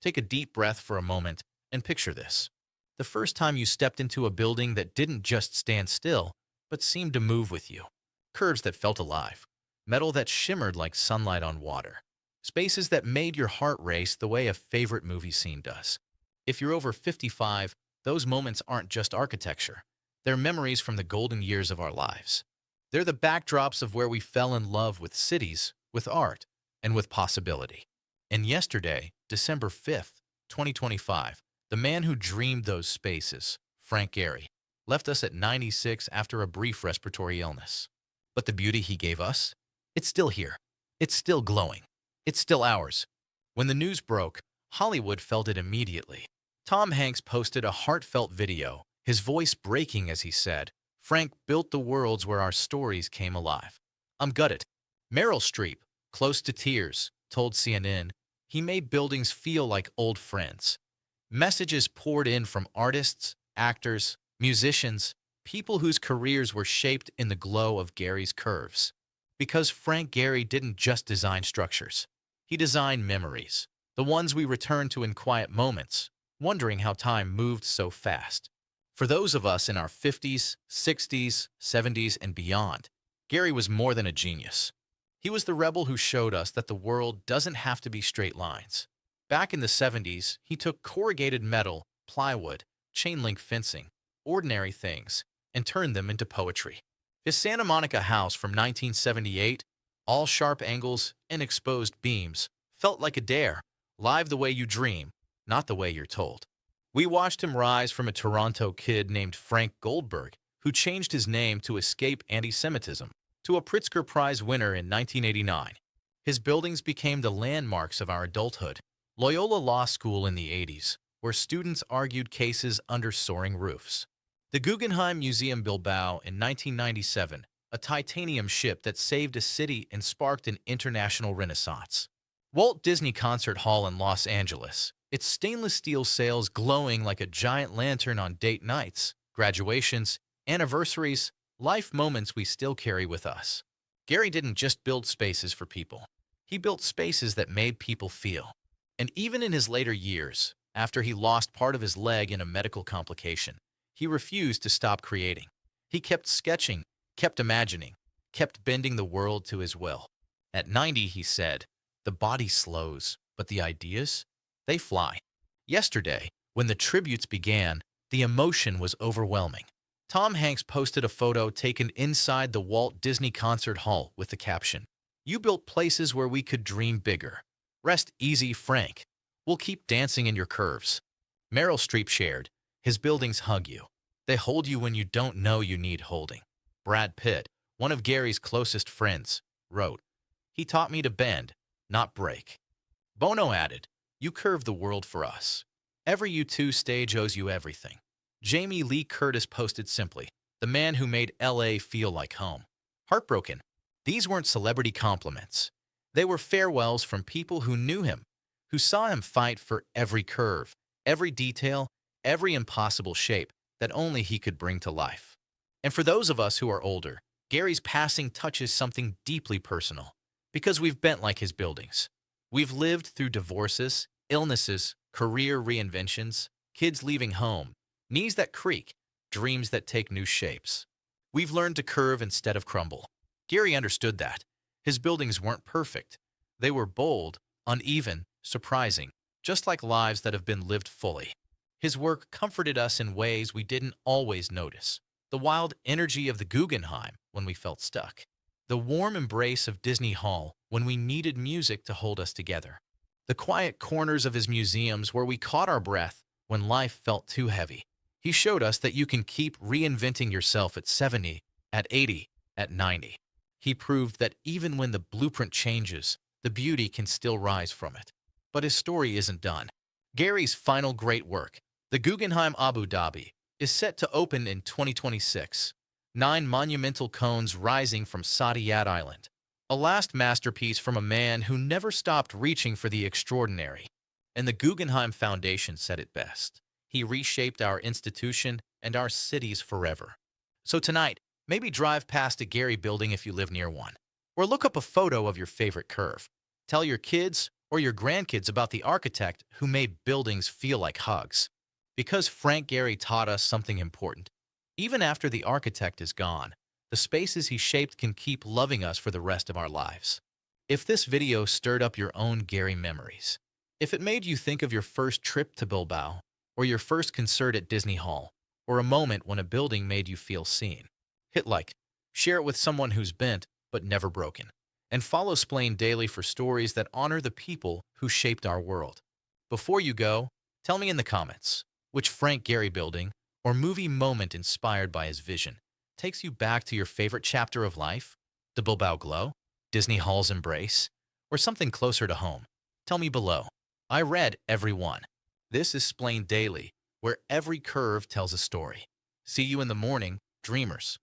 Take a deep breath for a moment and picture this. The first time you stepped into a building that didn't just stand still, but seemed to move with you. Curves that felt alive. Metal that shimmered like sunlight on water. Spaces that made your heart race the way a favorite movie scene does. If you're over 55, those moments aren't just architecture. They're memories from the golden years of our lives. They're the backdrops of where we fell in love with cities, with art, and with possibility. And yesterday, December 5th, 2025, the man who dreamed those spaces, Frank Gehry, left us at 96 after a brief respiratory illness. But the beauty he gave us? It's still here. It's still glowing. It's still ours. When the news broke, Hollywood felt it immediately. Tom Hanks posted a heartfelt video, his voice breaking as he said, "Frank built the worlds where our stories came alive. I'm gutted." Meryl Streep, close to tears, told CNN, "He made buildings feel like old friends." Messages poured in from artists, actors, musicians, people whose careers were shaped in the glow of Gehry's curves. Because Frank Gehry didn't just design structures. He designed memories, the ones we return to in quiet moments, wondering how time moved so fast. For those of us in our 50s, 60s, 70s, and beyond, Gehry was more than a genius. He was the rebel who showed us that the world doesn't have to be straight lines. Back in the 70s, he took corrugated metal, plywood, chain link fencing, ordinary things, and turned them into poetry. His Santa Monica house from 1978, all sharp angles and exposed beams, felt like a dare, live the way you dream, not the way you're told. We watched him rise from a Toronto kid named Frank Goldberg, who changed his name to escape anti-Semitism, to a Pritzker Prize winner in 1989. His buildings became the landmarks of our adulthood. Loyola Law School in the 80s, where students argued cases under soaring roofs. The Guggenheim Museum Bilbao in 1997, a titanium ship that saved a city and sparked an international renaissance. Walt Disney Concert Hall in Los Angeles, its stainless steel sails glowing like a giant lantern on date nights, graduations, anniversaries, life moments we still carry with us. Gehry didn't just build spaces for people. He built spaces that made people feel. And even in his later years, after he lost part of his leg in a medical complication, he refused to stop creating. He kept sketching, kept imagining, kept bending the world to his will. At 90, he said, "The body slows, but the ideas, they fly." Yesterday, when the tributes began, the emotion was overwhelming. Tom Hanks posted a photo taken inside the Walt Disney Concert Hall with the caption, "You built places where we could dream bigger. Rest easy, Frank. We'll keep dancing in your curves." Meryl Streep shared, "His buildings hug you. They hold you when you don't know you need holding." Brad Pitt, one of Gehry's closest friends, wrote, "He taught me to bend, not break." Bono added, "You curved the world for us. Every U2 stage owes you everything." Jamie Lee Curtis posted simply, "The man who made LA feel like home." Heartbroken. These weren't celebrity compliments. They were farewells from people who knew him, who saw him fight for every curve, every detail, every impossible shape that only he could bring to life. And for those of us who are older, Gehry's passing touches something deeply personal, because we've bent like his buildings. We've lived through divorces, illnesses, career reinventions, kids leaving home, knees that creak, dreams that take new shapes. We've learned to curve instead of crumble. Gehry understood that. His buildings weren't perfect. They were bold, uneven, surprising, just like lives that have been lived fully. His work comforted us in ways we didn't always notice. The wild energy of the Guggenheim when we felt stuck. The warm embrace of Disney Hall when we needed music to hold us together. The quiet corners of his museums where we caught our breath when life felt too heavy. He showed us that you can keep reinventing yourself at 70, at 80, at 90. He proved that even when the blueprint changes, the beauty can still rise from it. But his story isn't done. Gehry's final great work, the Guggenheim Abu Dhabi, is set to open in 2026. 9 monumental cones rising from Saadiyat Island. A last masterpiece from a man who never stopped reaching for the extraordinary. And the Guggenheim Foundation said it best. He reshaped our institution and our cities forever. So tonight, maybe drive past a Gehry building if you live near one. Or look up a photo of your favorite curve. Tell your kids or your grandkids about the architect who made buildings feel like hugs. Because Frank Gehry taught us something important. Even after the architect is gone, the spaces he shaped can keep loving us for the rest of our lives. If this video stirred up your own Gehry memories, if it made you think of your first trip to Bilbao, or your first concert at Disney Hall, or a moment when a building made you feel seen, hit like, share it with someone who's bent but never broken, and follow Splain daily for stories that honor the people who shaped our world. Before you go, tell me in the comments which Frank Gehry building or movie moment inspired by his vision takes you back to your favorite chapter of life, the Bilbao glow, Disney Hall's embrace, or something closer to home. Tell me below. I read every one. This is Splain Daily, where every curve tells a story. See you in the morning, dreamers.